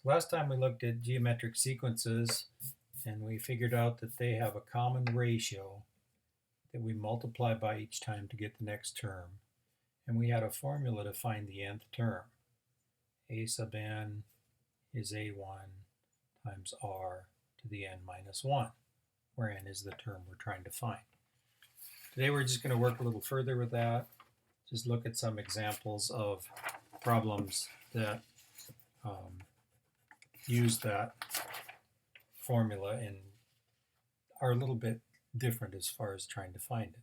Last time we looked at geometric sequences and we figured out that they have a common ratio that we multiply by each time to get the next term. And we had a formula to find the nth term. A sub n is a1 times r to the n minus 1, where n is the term we're trying to find. Today we're just going to work a little further with that. Just look at some examples of problems that use that formula and are a little bit different as far as trying to find it.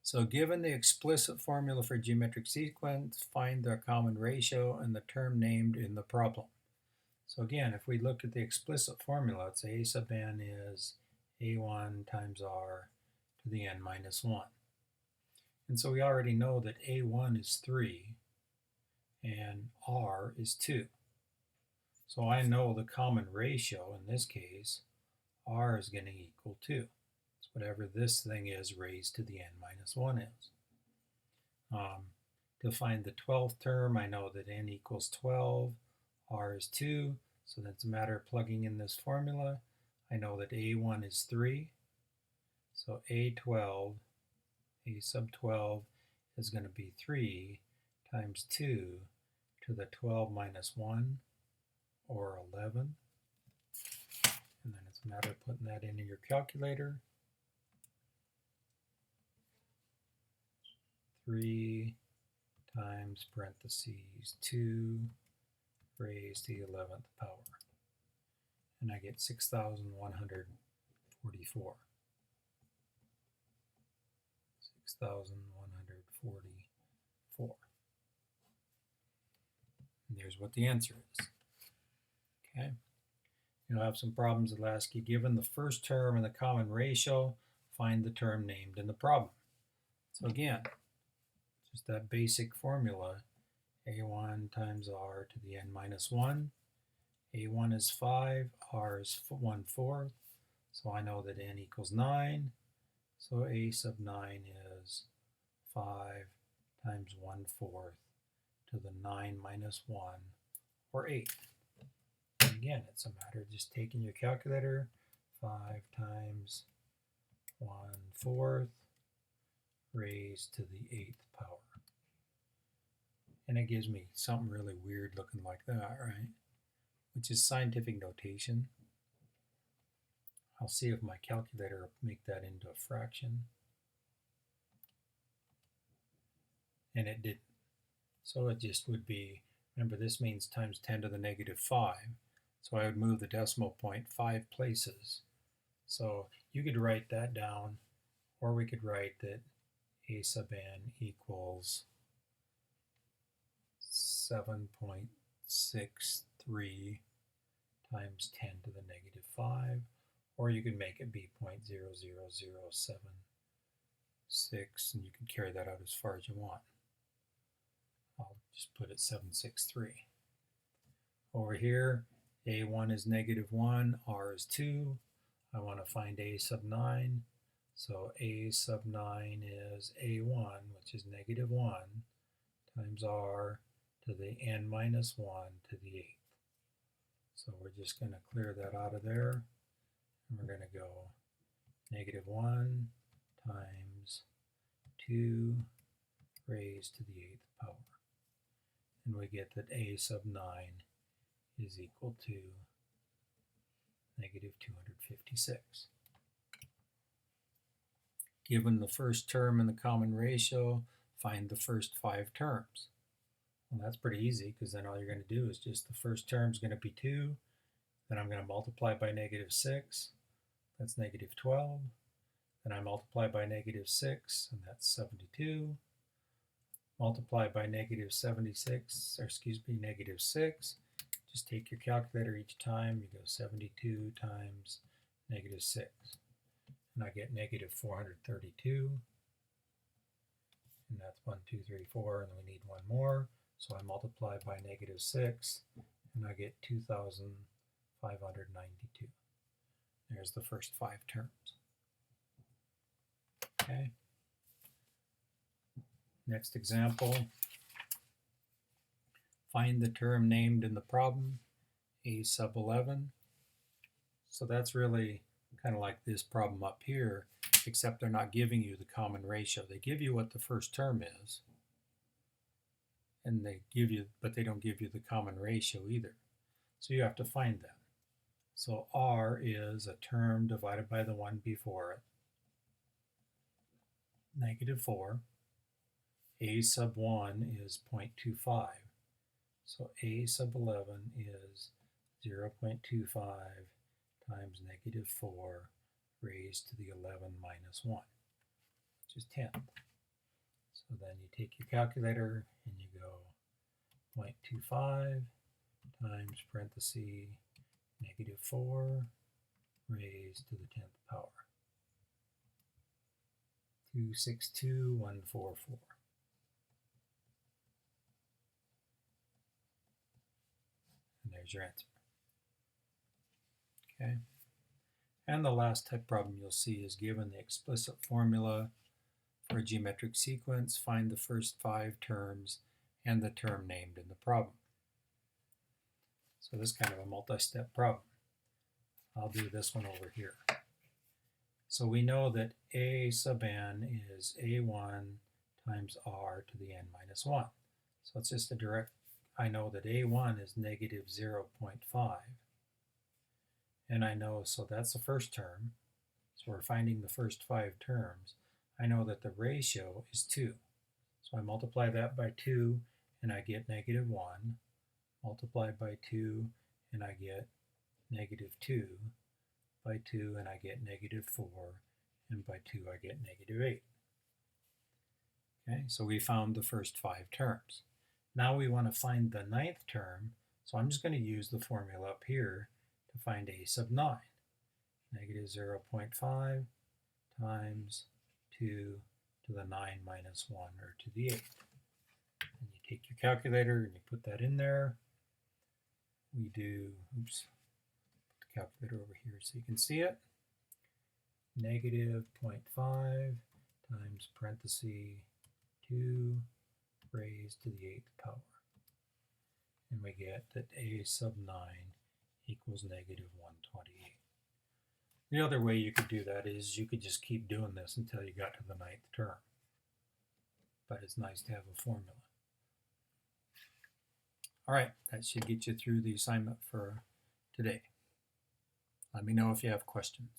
So given the explicit formula for geometric sequence, find the common ratio and the term named in the problem. So again, if we look at the explicit formula, it's a sub n is a1 times r to the n minus 1. And so we already know that a1 is 3 and r is 2. So I know the common ratio in this case, r is going to equal 2. It's whatever this thing is raised to the n minus 1 is. To find the 12th term, I know that n equals 12, r is 2, so that's a matter of plugging in this formula. I know that a1 is 3, so a12, a sub 12 is going to be 3 times 2 to the 12 minus 1, or 11. And then it's a matter of putting that into your calculator. 3 times parentheses 2 raised to the 11th power. And I get 6,144. 6,144. And there's what the answer is. Okay. You'll have some problems that'll ask you, given the first term and the common ratio, find the term named in the problem. So again, just that basic formula, a1 times r to the n minus 1. a1 is 5, r is 1/4, so I know that n equals 9. So a sub 9 is 5 times 1/4 to the 9 minus 1, or 8. And again, it's a matter of just taking your calculator, 5 times 1/4 raised to the 8th power. And it gives me something really weird looking like that, right? Which is scientific notation. I'll see if my calculator will make that into a fraction. And it didn't. So it just would be, remember this means times 10 to the negative 5. So I would move the decimal point 5 places. So you could write that down, or we could write that a sub n equals 7.63 times 10 to the negative 5, or you can make it be 0.00076, and you can carry that out as far as you want. I'll just put it 763. Over here, a1 is negative 1, r is 2. I want to find a sub 9, so a sub 9 is a1, which is negative 1, times r to the n minus 1 to the 8th. So we're just going to clear that out of there, and we're going to go negative 1 times 2 raised to the 8th power. And we get that a sub 9 is equal to negative 256. Given the first term in the common ratio, find the first 5 terms. Well, that's pretty easy, because then all you're going to do is just the first term is going to be 2. Then I'm going to multiply by negative 6. That's negative 12. Then I multiply by negative 6, and that's 72. Multiply by negative 76, or excuse me, negative 6. Just take your calculator each time. You go 72 times negative 6. And I get negative 432. And that's 1, 2, 3, 4, and we need one more. So I multiply by negative 6, and I get 2,592. There's the first 5 terms. Okay. Next example. Find the term named in the problem. a sub 11. So that's really kind of like this problem up here, except they're not giving you the common ratio. They give you what the first term is, and but they don't give you the common ratio either. So you have to find that. So R is a term divided by the one before it, -4. A sub 1 is 0.25. So A sub 11 is 0.25 times -4 raised to the 11 minus 1, which is 10. So then you take your calculator and you go 0.25 times parenthesis -4 raised to the 10th power. 262,144. And there's your answer. Okay. And the last type problem you'll see is given the explicit formula for a geometric sequence, find the first 5 terms and the term named in the problem. So this is kind of a multi-step problem. I'll do this one over here. So we know that A sub n is A1 times R to the n minus 1. So it's just a direct, I know that A1 is -0.5. And I know, so that's the first term. So we're finding the first 5 terms. I know that the ratio is 2. So I multiply that by 2 and I get -1. Multiply by 2 and I get -2. By 2 and I get -4. And by 2 I get -8. Okay, so we found the first 5 terms. Now we want to find the 9th term, so I'm just going to use the formula up here to find A sub 9. -0.5 times 2 to the 9 minus 1, or to the 8. And you take your calculator and you put that in there. We do, oops, put the calculator over here so you can see it. -0.5 times parenthesis 2 raised to the 8th power. And we get that A sub 9 equals -128. The other way you could do that is you could just keep doing this until you got to the 9th term. But it's nice to have a formula. All right, that should get you through the assignment for today. Let me know if you have questions.